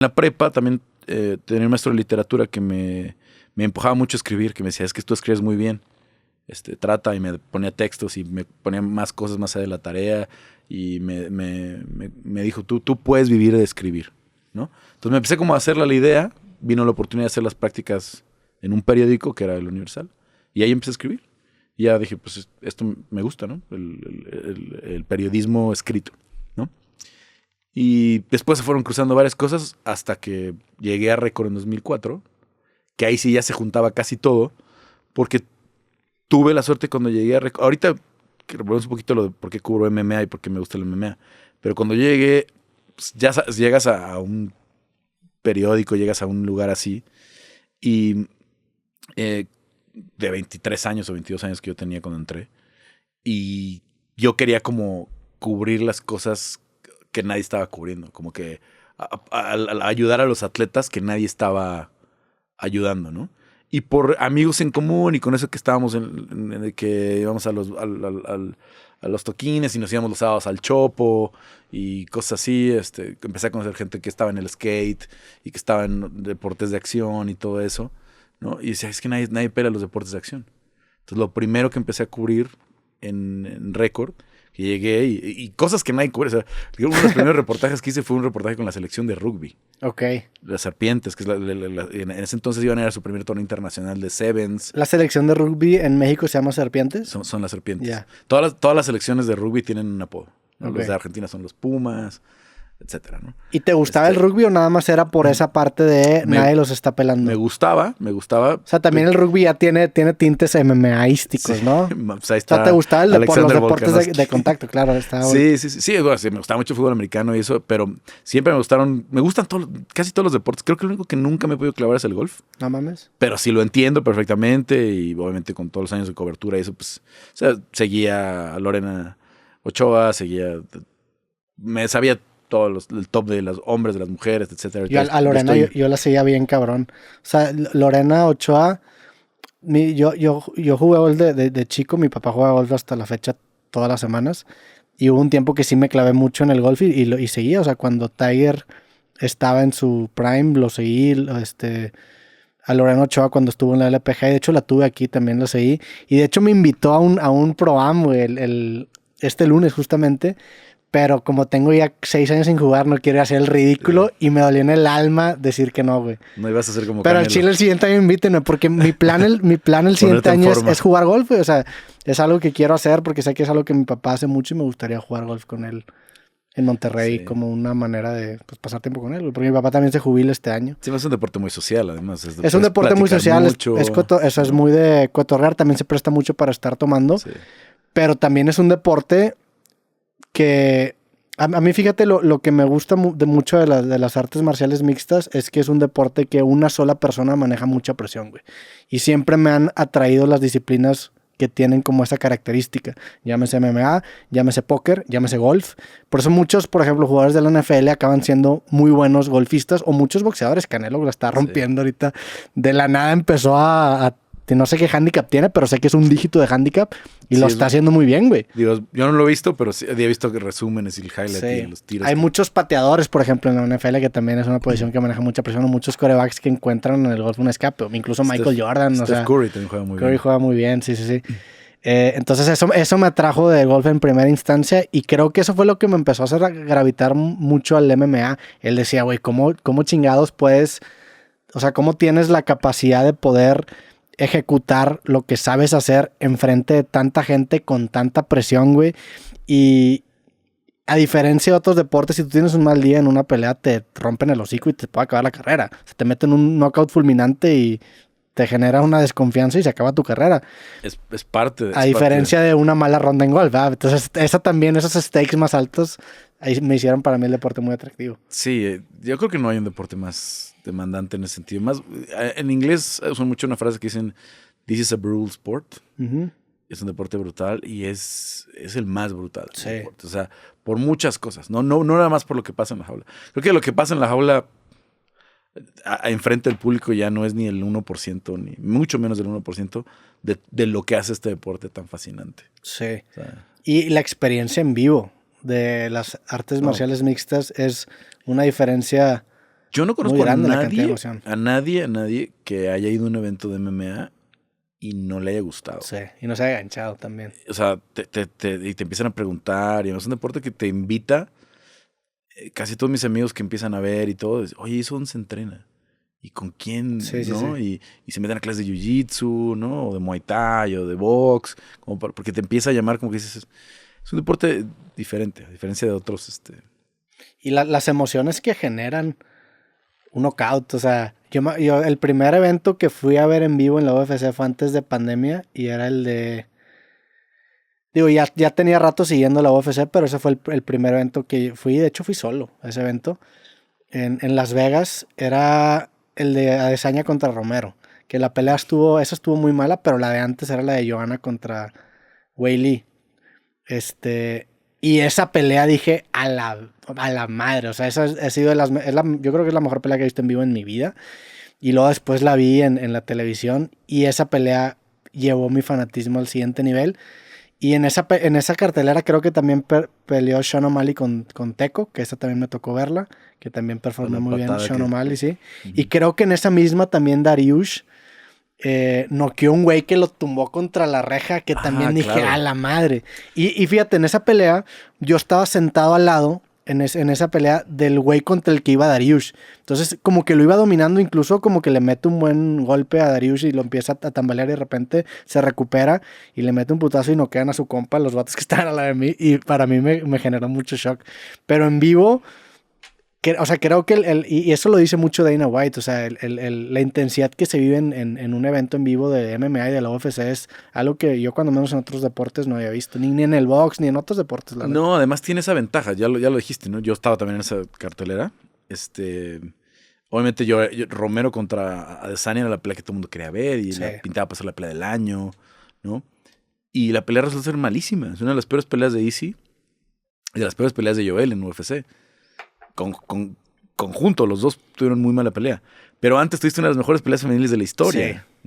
la prepa también tenía un maestro de literatura que me empujaba mucho a escribir, que me decía, es que tú escribes muy bien, trata, y me ponía textos y me ponía más cosas más allá de la tarea, y me dijo, tú puedes vivir de escribir, ¿no? Entonces me empecé como a hacerla la idea, vino la oportunidad de hacer las prácticas en un periódico que era El Universal, y ahí empecé a escribir. Y ya dije, pues esto me gusta, ¿no? El periodismo escrito, ¿no? Y después se fueron cruzando varias cosas hasta que llegué a Record en 2004, que ahí sí ya se juntaba casi todo, porque tuve la suerte cuando llegué a Record. Ahorita que volvemos un poquito lo de por qué cubro MMA y por qué me gusta el MMA, pero cuando llegué, pues, ya llegas a un periódico, llegas a un lugar así, y de 23 años o 22 años que yo tenía cuando entré, y yo quería como cubrir las cosas que nadie estaba cubriendo, como que a ayudar a los atletas que nadie estaba ayudando, ¿no? Y por amigos en común y con eso que estábamos en que íbamos a los toquines y nos íbamos los sábados al Chopo y cosas así, empecé a conocer gente que estaba en el skate y que estaba en deportes de acción y todo eso, ¿no? Y decía, es que nadie pela los deportes de acción. Entonces lo primero que empecé a cubrir en Record, que llegué y cosas que nadie cubre. O sea, uno de los primeros reportajes que hice fue un reportaje con la selección de rugby. Ok. Las Serpientes, que es en ese entonces iban a ir a su primer torneo internacional de Sevens. ¿La selección de rugby en México se llama Serpientes? Son las Serpientes. Yeah. Todas las selecciones de rugby tienen un apodo, ¿no? Okay. Los de Argentina son los Pumas, etcétera, ¿no? ¿Y te gustaba el rugby o nada más era por esa parte de nadie los está pelando? Me gustaba. O sea, también el rugby ya tiene tintes MMA-ísticos, sí, ¿no? Pues ahí está. O sea, ¿te gustaba por los deportes de contacto? Claro. Sí, bueno, me gustaba mucho el fútbol americano y eso, pero siempre me gustan casi todos los deportes. Creo que lo único que nunca me he podido clavar es el golf. No mames. Pero sí lo entiendo perfectamente y obviamente con todos los años de cobertura y eso, pues, o sea, seguía a Lorena Ochoa, me sabía el top de los hombres, de las mujeres, etcétera. Yo a Lorena yo la seguía bien cabrón. O sea, Lorena Ochoa, yo jugué golf de chico, mi papá juega golf hasta la fecha todas las semanas, y hubo un tiempo que sí me clavé mucho en el golf y seguía, o sea, cuando Tiger estaba en su prime, lo seguí, a Lorena Ochoa cuando estuvo en la LPGA, y de hecho la tuve aquí, también la seguí, y de hecho me invitó a un pro-am, güey, este lunes justamente. Pero como tengo ya 6 años sin jugar, no quiero hacer el ridículo y me dolió en el alma decir que no, güey. No ibas a hacer como Pero al Chile el siguiente año invítenme, porque mi plan el siguiente año es jugar golf, güey. O sea, es algo que quiero hacer porque sé que es algo que mi papá hace mucho y me gustaría jugar golf con él en Monterrey, como una manera de pasar tiempo con él, güey. Porque mi papá también se jubila este año. Sí, es un deporte muy social, además. Es un deporte muy social, eso es muy de cotorrear, también se presta mucho para estar tomando. Sí. Pero también es un deporte que... A mí, fíjate, lo que me gusta mucho de las artes marciales mixtas es que es un deporte que una sola persona maneja mucha presión, güey. Y siempre me han atraído las disciplinas que tienen como esa característica. Llámese MMA, llámese póker, llámese golf. Por eso muchos, por ejemplo, jugadores de la NFL acaban siendo muy buenos golfistas, o muchos boxeadores. Canelo lo está rompiendo ahorita. De la nada empezó a no sé qué handicap tiene, pero sé que es un dígito de handicap y lo está haciendo muy bien, güey. Digo, yo no lo he visto, pero sí he visto resúmenes y el highlight y los tiros. Hay muchos pateadores, por ejemplo, en la NFL, que también es una posición que maneja mucha presión, o muchos quarterbacks que encuentran en el golf un escape, o incluso Michael Jordan. Steph Curry también juega muy bien. Curry juega muy bien, sí. Entonces eso me atrajo del golf en primera instancia, y creo que eso fue lo que me empezó a hacer gravitar mucho al MMA. Él decía, güey, ¿cómo chingados puedes, o sea, cómo tienes la capacidad de poder ejecutar lo que sabes hacer enfrente de tanta gente con tanta presión, güey? Y a diferencia de otros deportes, si tú tienes un mal día en una pelea, te rompen el hocico y te puede acabar la carrera. Se te meten un knockout fulminante y te genera una desconfianza y se acaba tu carrera. Es parte de... A diferencia de una mala ronda en golf, ¿verdad? Entonces, esos stakes más altos ahí me hicieron para mí el deporte muy atractivo. Sí, yo creo que no hay un deporte más demandante en ese sentido. Más, en inglés usan mucho una frase que dicen, "This is a brutal sport". Uh-huh. Es un deporte brutal y es el más brutal. Sí. Deporte. O sea, por muchas cosas. No nada más por lo que pasa en la jaula. Creo que lo que pasa en la jaula enfrente del público ya no es ni el 1%, ni mucho menos del 1% de lo que hace este deporte tan fascinante. Sí. O sea, y la experiencia en vivo de las artes marciales mixtas es una diferencia Yo no conozco a nadie que haya ido a un evento de MMA y no le haya gustado. Sí, y no se haya enganchado también. O sea, y te empiezan a preguntar, y además es un deporte que te invita, casi todos mis amigos que empiezan a ver y todo, oye, ¿eso dónde se entrena? ¿Y con quién? ¿No? Sí. Y se meten a clases de jiu-jitsu, ¿no? O de muay thai, o de box, porque te empieza a llamar como que dices, es un deporte diferente, a diferencia de otros. Y las emociones que generan un knockout, o sea, yo el primer evento que fui a ver en vivo en la UFC fue antes de pandemia y era el de... Digo, ya tenía rato siguiendo la UFC, pero ese fue el primer evento que fui. De hecho, fui solo a ese evento. En Las Vegas era el de Adesanya contra Romero. Que la pelea estuvo muy mala, pero la de antes era la de Joanna contra Weili. Y esa pelea dije a la madre. O sea, esa ha sido yo creo que es la mejor pelea que he visto en vivo en mi vida. Y luego después la vi en la televisión. Y esa pelea llevó mi fanatismo al siguiente nivel. Y en esa cartelera creo que también peleó Sean O'Malley con Teco, que esa también me tocó verla, que también performó muy bien Sean O'Malley, sí. Uh-huh. Y creo que en esa misma también Dariush noqueó un güey que lo tumbó contra la reja, que también dije, claro, a la madre. Y fíjate, en esa pelea yo estaba sentado al lado, en esa pelea, del güey contra el que iba Dariush. Entonces, como que lo iba dominando, incluso como que le mete un buen golpe a Dariush y lo empieza a tambalear y de repente se recupera y le mete un putazo y noquean a su compa, los vatos que estaban a la de mí, y para mí me generó mucho shock. Pero en vivo... O sea, creo que y eso lo dice mucho Dana White, o sea, la intensidad que se vive en un evento en vivo de MMA y de la UFC es algo que yo cuando menos en otros deportes no había visto, ni en el box, ni en otros deportes. No, además tiene esa ventaja, ya lo dijiste, ¿no? Yo estaba también en esa cartelera. Obviamente yo Romero contra Adesanya era la pelea que todo el mundo quería ver y la pintaba para ser la pelea del año, ¿no? Y la pelea resultó ser malísima, es una de las peores peleas de Izzy y de las peores peleas de Joel en UFC. Conjunto, los dos tuvieron muy mala pelea. Pero antes tuviste una de las mejores peleas femeniles de la historia.